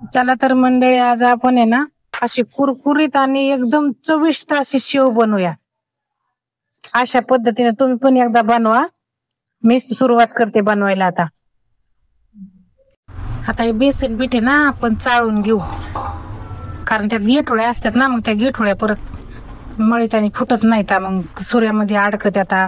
चला तर मंडळी, आज आपण आहे ना अशी कुरकुरीत आणि एकदम चविष्ट अशी शेव बनवूया. अशा पद्धतीने तुम्ही पण एकदा बनवा. मी सुरुवात करते बनवायला. आता हे बेसन पीठ आहे ना, आपण चाळून घेऊ, कारण त्यात गेठोळ्या असतात ना, मग त्या गेठोळ्या परत मळीत आणि फुटत नाहीत, मग सूर्यामध्ये अडकत. आता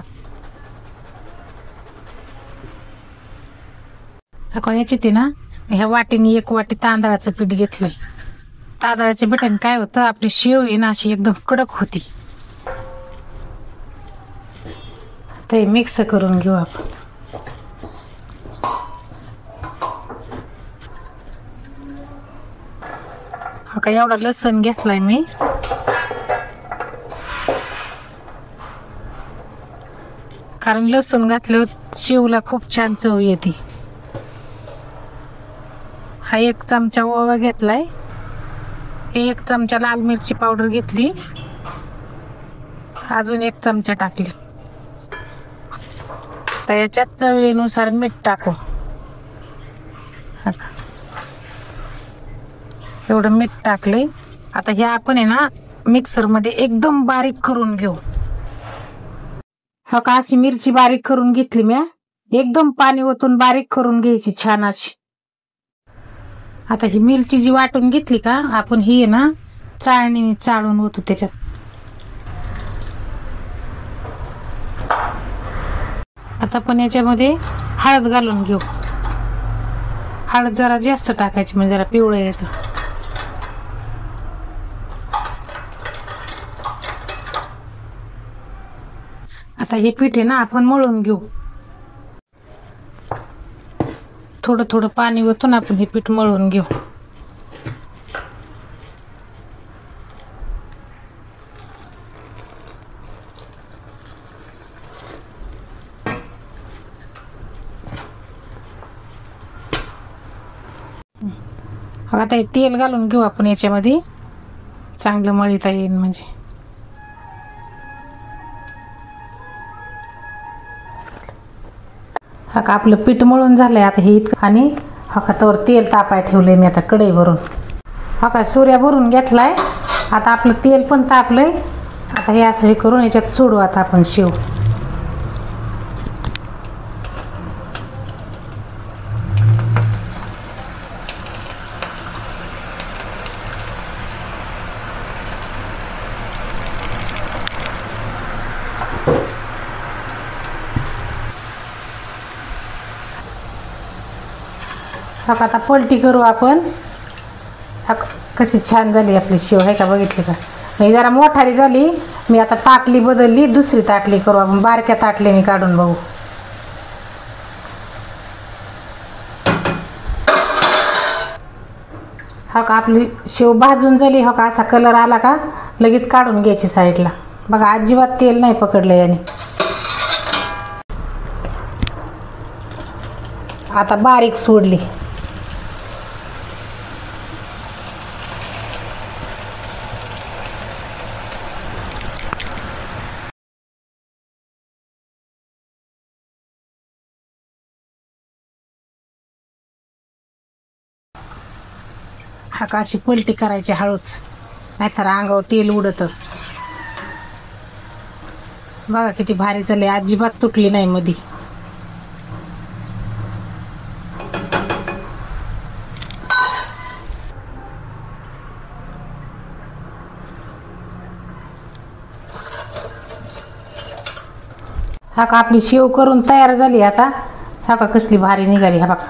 याची ते ना, ह्या वाटीने 1 वाटी तांदळाचं पीठ घेतलंय. तांदळाच्या पिठाने काय होतं, आपली शेव आहे ना अशी एकदम कडक होती. ते मिक्स करून घेऊ आपण. हा एवढा लसूण घेतलाय मी. कारण लसूण घातल्यावर शेवला खूप छान चव येते. हा 1 चमचा ओवा घेतलाय. 1 चमचा लाल मिरची पावडर घेतली. अजून 1 चमचा टाकली. तर याच्यात चवीनुसार मीठ टाकू. एवढं मीठ टाकले. आता हे आपण आहे ना मिक्सर मध्ये एकदम बारीक करून घेऊ. का अशी मिरची बारीक करून घेतली मी. एकदम पाणी ओतून बारीक करून घ्यायची छान अशी. आता ही मिरची जी वाटून घेतली का आपण, ही आहे ना चाळणीने चाळून ओतू त्याच्यात. आता पण याच्यामध्ये हळद घालून घेऊ. हळद जरा जास्त टाकायची, म्हणजे जरा पिवळं यायचं. आता हे पीठ आहे ना आपण मळून घेऊ. थोडं थोडं पाणी ओतून आपण हे पीठ मळून घेऊ. आता हे तेल घालून घेऊ आपण याच्यामध्ये, चांगलं मळीता येईल म्हणजे. हा का आपलं पीठ मळून झालंय. आता हे इतकं, आणि हा का तवर तेल तापाय ठेवलंय मी आता कढई भरून. हा का सूर्या भरून घेतलाय. आता आपलं तेल पण तापलंय. आता हे असं हे करून याच्यात सोडू आता आपण शेव. आता पलटी करू आपण. कशी छान झाली आपली शेव, आहे का बघितली का. मी जरा मोठाली झाली, मी आता ताटली बदलली, दुसरी ताटली करू आपण. बारक्या ताटलीने काढून बघू. हा का आपली शेव भाजून झाली. हा का असा कलर आला का लगेच काढून घ्यायची साईडला. बघा अजिबात तेल नाही पकडलं याने. आता बारीक सोडली. हा का अशी पलटी करायची हळूच, नाहीतर अंगावर तेल उडत. बघा किती भारी झाले, अजिबात तुटली नाही मधी. हा का आपली शेव करून तयार झाली. आता हा का कसली भारी निघाली. हा बघा,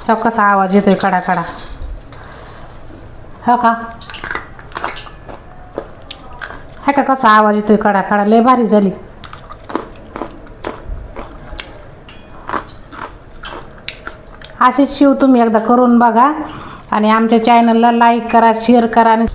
हा कसा आवाज येतोय कडा कडा. हा का, हा का कसा आवाज येतोय कडा कडा. लय भारी झाली. अशीच शेव तुम्ही एकदा करून बघा, आणि आमच्या चॅनलला लाईक करा, शेअर करा, आणि